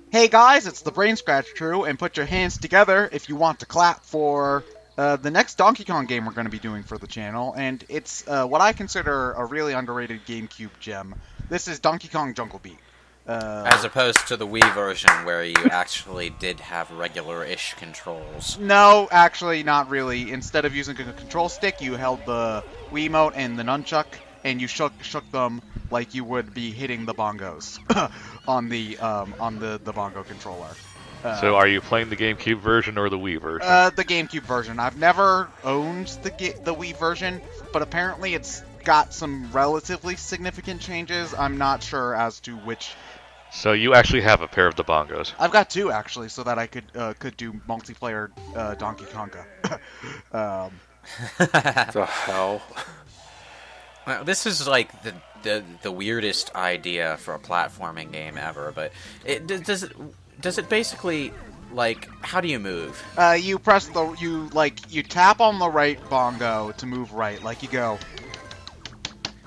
Hey guys, it's the BrainScratch crew, and put your hands together if you want to clap for the next Donkey Kong game we're going to be doing for the channel, and it's what I consider a really underrated GameCube gem. This is Donkey Kong Jungle Beat. As opposed to the Wii version where you actually did have regular-ish controls. No, actually, not really. Instead of using a control stick, you held the Wiimote and the nunchuck, and you shook them like you would be hitting the bongos on the bongo controller. So are you playing the GameCube version or the Wii version? The GameCube version. I've never owned the Wii version, but apparently it's got some relatively significant changes. I'm not sure as to which. So you actually have a pair of the bongos. I've got two actually, so that I could do multiplayer Donkey Konga. The hell? Well, this is like the weirdest idea for a platforming game ever, but does it basically, like, how do you move? You press you tap on the right bongo to move right, like you go.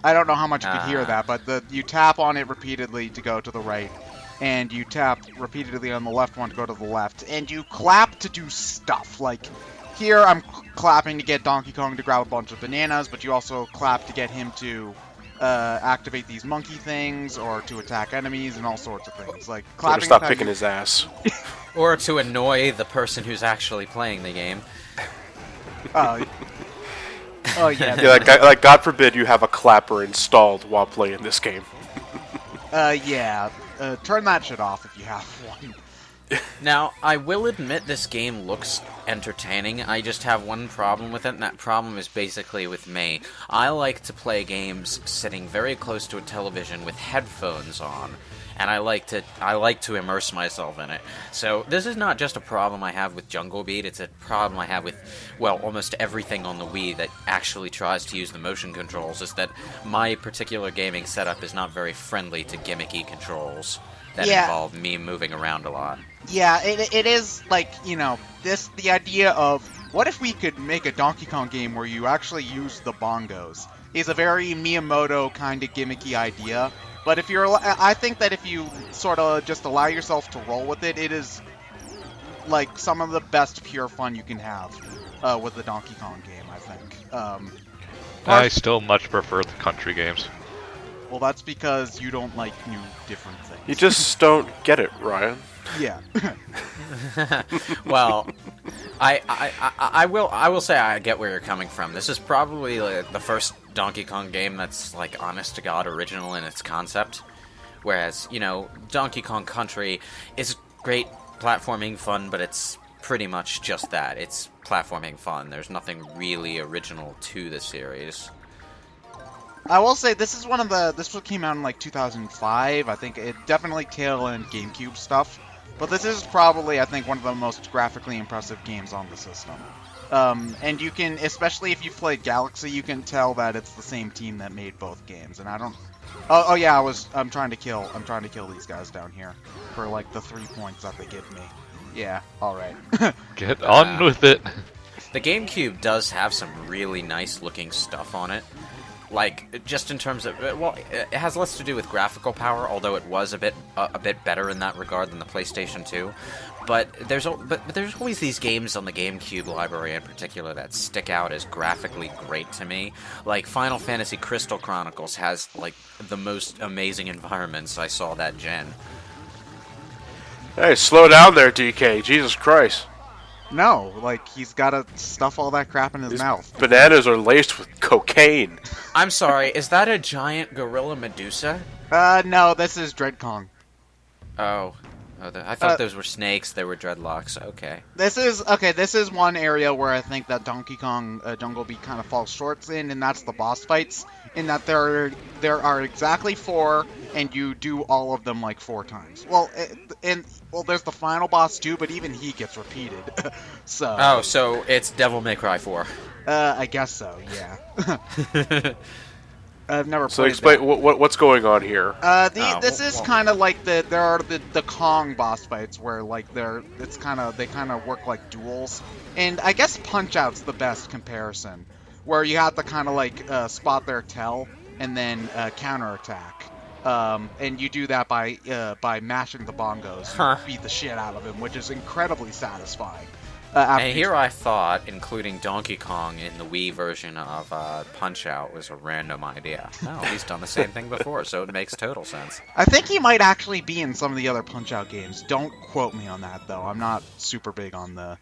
I don't know how much you could hear that, but you tap on it repeatedly to go to the right, and you tap repeatedly on the left one to go to the left, and you clap to do stuff. Like, here I'm clapping to get Donkey Kong to grab a bunch of bananas, but you also clap to get him to activate these monkey things, or to attack enemies, and all sorts of things. Like, clapping. Or stop picking his ass. Or to annoy the person who's actually playing the game. Oh yeah. Yeah, like God forbid you have a clapper installed while playing this game. Yeah. Turn that shit off if you have one. Now, I will admit this game looks entertaining. I just have one problem with it, and that problem is basically with me. I like to play games sitting very close to a television with headphones on, and I like to immerse myself in it. So this is not just a problem I have with Jungle Beat, it's a problem I have with, well, almost everything on the Wii that actually tries to use the motion controls, is that my particular gaming setup is not very friendly to gimmicky controls that involve me moving around a lot. Yeah, it is, like, you know, the idea of, what if we could make a Donkey Kong game where you actually use the bongos, is a very Miyamoto kind of gimmicky idea. But I think that if you sort of just allow yourself to roll with it, it is, like, some of the best pure fun you can have with the Donkey Kong game, I think. I still much prefer the country games. Well, that's because you don't like new, different things. You just don't get it, Ryan. Yeah. Well, I will say I get where you're coming from. This is probably like the first Donkey Kong game that's, like, honest to God original in its concept. Whereas, you know, Donkey Kong Country is great platforming fun, but it's pretty much just that. It's platforming fun. There's nothing really original to the series. I will say this one came out in like 2005. I think it definitely tail end GameCube stuff, but this is probably, I think, one of the most graphically impressive games on the system. And you can, especially if you've played Galaxy, you can tell that it's the same team that made both games. And I don't. Oh yeah, I'm trying to kill these guys down here for, like, the 3 points that they give me. Yeah. All right. Get on with it. The GameCube does have some really nice looking stuff on it. Like, just in terms of, well, it has less to do with graphical power, although it was a bit better in that regard than the PlayStation 2. But there's always these games on the GameCube library in particular that stick out as graphically great to me. Like, Final Fantasy Crystal Chronicles has, like, the most amazing environments I saw that gen. Hey, slow down there, DK. Jesus Christ. No, like, he's gotta stuff all that crap in his mouth. Bananas are laced with cocaine. I'm sorry, is that a giant gorilla Medusa? No, this is Dread Kong. Oh, I thought those were snakes. They were dreadlocks. Okay. This is one area where I think that Donkey Kong Jungle Beat kind of falls short in, and that's the boss fights. In that there are exactly 4, and you do all of them like 4 times. Well, there's the final boss too, but even he gets repeated. So. Oh, so it's Devil May Cry 4. I guess so. Yeah. I've never played. So explain what's going on here. This is kind of like there are the Kong boss fights where, like, they kind of work like duels, and I guess Punch Out's the best comparison, where you have to kind of like spot their tell and then counterattack. And you do that by mashing the bongos. You beat the shit out of him, which is incredibly satisfying. And here I thought including Donkey Kong in the Wii version of Punch-Out was a random idea. No, he's done the same thing before, so it makes total sense. I think he might actually be in some of the other Punch-Out games. Don't quote me on that, though. I'm not super big on the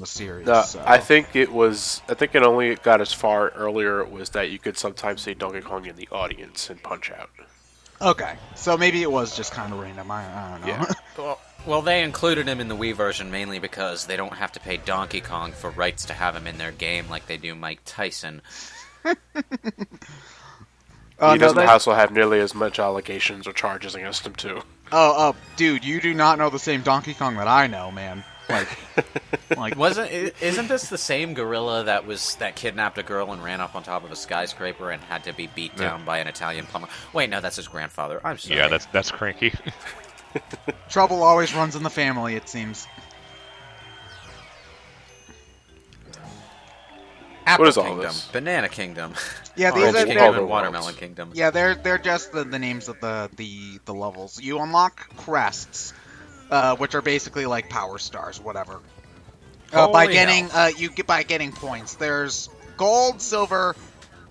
series. So. I think it only got as far earlier was that you could sometimes see Donkey Kong in the audience in Punch-Out. Okay, so maybe it was just kind of random. I don't know. Yeah. Well, they included him in the Wii version mainly because they don't have to pay Donkey Kong for rights to have him in their game like they do Mike Tyson. He doesn't also have nearly as much allegations or charges against him, too. Oh, dude, you do not know the same Donkey Kong that I know, man. Isn't this the same gorilla that kidnapped a girl and ran up on top of a skyscraper and had to be beat down by an Italian plumber? Wait, no, that's his grandfather. I'm sorry. Yeah, that's Cranky. Trouble always runs in the family, it seems. Apple What is all Kingdom, this? Banana Kingdom, Yeah, Orange these Kingdom, are and Watermelon Kingdom. yeah, they're just the names of the levels. You unlock crests, which are basically like power stars, whatever. By getting points. There's gold, silver,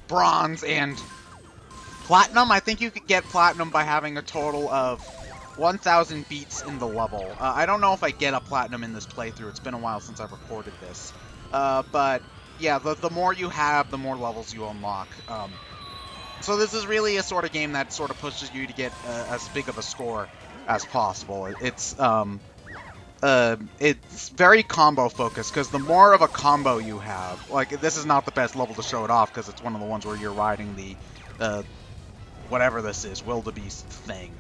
bronze, and platinum. I think you could get platinum by having a total of 1,000 beats in the level. I don't know if I get a platinum in this playthrough. It's been a while since I've recorded this. But yeah, the more you have, the more levels you unlock. So this is really a sort of game that sort of pushes you to get as big of a score as possible. It's very combo focused, because the more of a combo you have, like, this is not the best level to show it off, because it's one of the ones where you're riding the, whatever this is, wildebeest thing.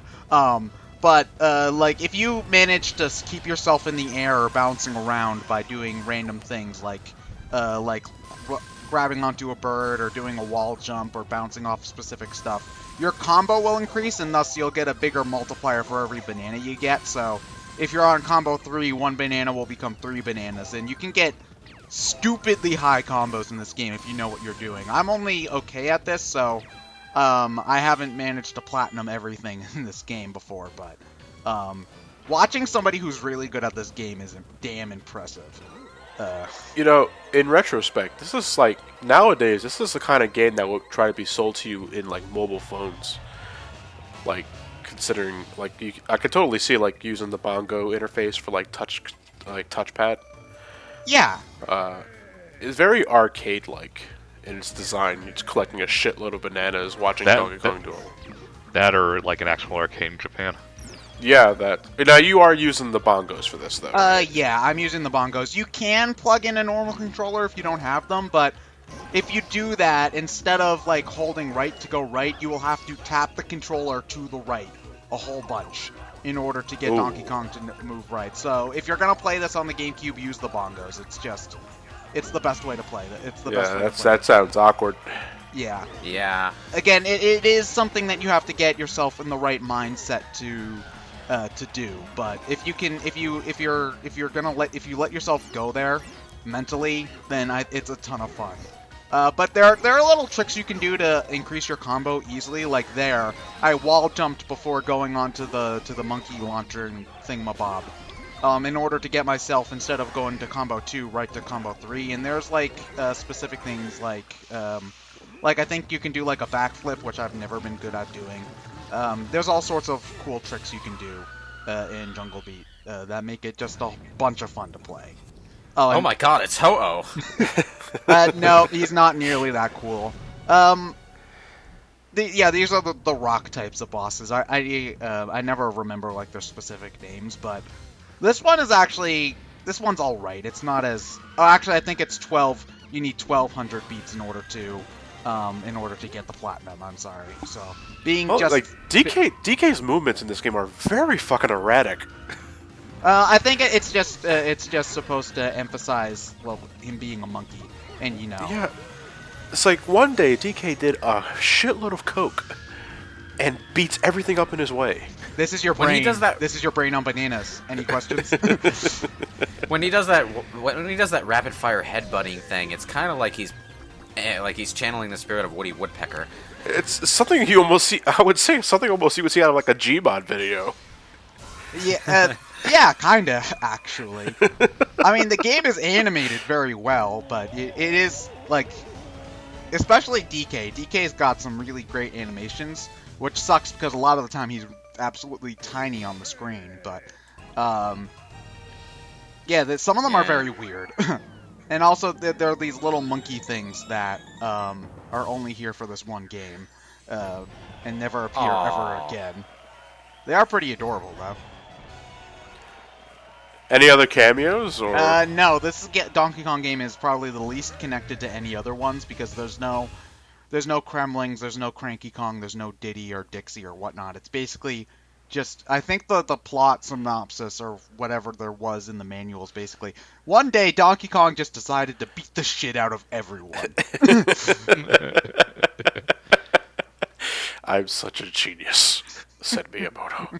But like, if you manage to keep yourself in the air or bouncing around by doing random things, like grabbing onto a bird or doing a wall jump or bouncing off specific stuff, your combo will increase, and thus you'll get a bigger multiplier for every banana you get. So if you're on combo 3, 1 banana will become 3 bananas, and you can get stupidly high combos in this game if you know what you're doing. I'm only okay at this, so I haven't managed to platinum everything in this game before, but watching somebody who's really good at this game is damn impressive. You know, in retrospect, this is like, nowadays, this is the kind of game that will try to be sold to you in, like, mobile phones. Like, considering, like, I could totally see, like, using the Bongo interface for, like, touchpad. Yeah. It's very arcade-like in its design. It's collecting a shitload of bananas, watching Donkey Kong do it. That or, like, an actual arcade in Japan. Yeah, that. Now, you are using the bongos for this, though. Right? Yeah, I'm using the bongos. You can plug in a normal controller if you don't have them, but if you do that, instead of, like, holding right to go right, you will have to tap the controller to the right a whole bunch in order to get Donkey Kong to move right. So, if you're going to play this on the GameCube, use the bongos. It's the best way to play it. It's the best way to play that sounds awkward. Yeah. Yeah. Again, it is something that you have to get yourself in the right mindset to do. But if you let yourself go there mentally, then it's a ton of fun. But there are little tricks you can do to increase your combo easily. Like there, I wall jumped before going onto the monkey launcher thingamabob, in order to get myself, instead of going to combo 2, right to combo 3. And there's like specific things like I think you can do like a backflip, which I've never been good at doing. There's all sorts of cool tricks you can do in Jungle Beat that make it just a bunch of fun to play. Oh my god, it's Ho-Oh! No, he's not nearly that cool. These are the rock types of bosses. I never remember like their specific names, but this one's alright. It's not as... Oh, actually, I think it's 12. You need 1,200 beats in order to get the platinum. I'm sorry. So like DK's movements in this game are very fucking erratic. I think it's just supposed to emphasize him being a monkey, and you know. Yeah, it's like one day DK did a shitload of coke and beats everything up in his way. This is your brain. When he does that, this is your brain on bananas. Any questions? when he does that rapid fire headbutting thing, it's kind of like he's channeling the spirit of Woody Woodpecker. It's something you almost see. I would say something almost you would see out of like a Gmod video. Yeah, yeah, kinda actually. I mean, the game is animated very well, but it is like, especially DK. DK's got some really great animations, which sucks because a lot of the time he's absolutely tiny on the screen. But yeah, some of them are very weird. And also, there are these little monkey things that are only here for this one game, and never appear ever again. They are pretty adorable, though. Any other cameos? Or No, this Donkey Kong game is probably the least connected to any other ones because there's no Kremlings, there's no Cranky Kong, there's no Diddy or Dixie or whatnot. It's basically just, I think the plot synopsis or whatever there was in the manuals, basically, one day Donkey Kong just decided to beat the shit out of everyone. I'm such a genius, said Miyamoto.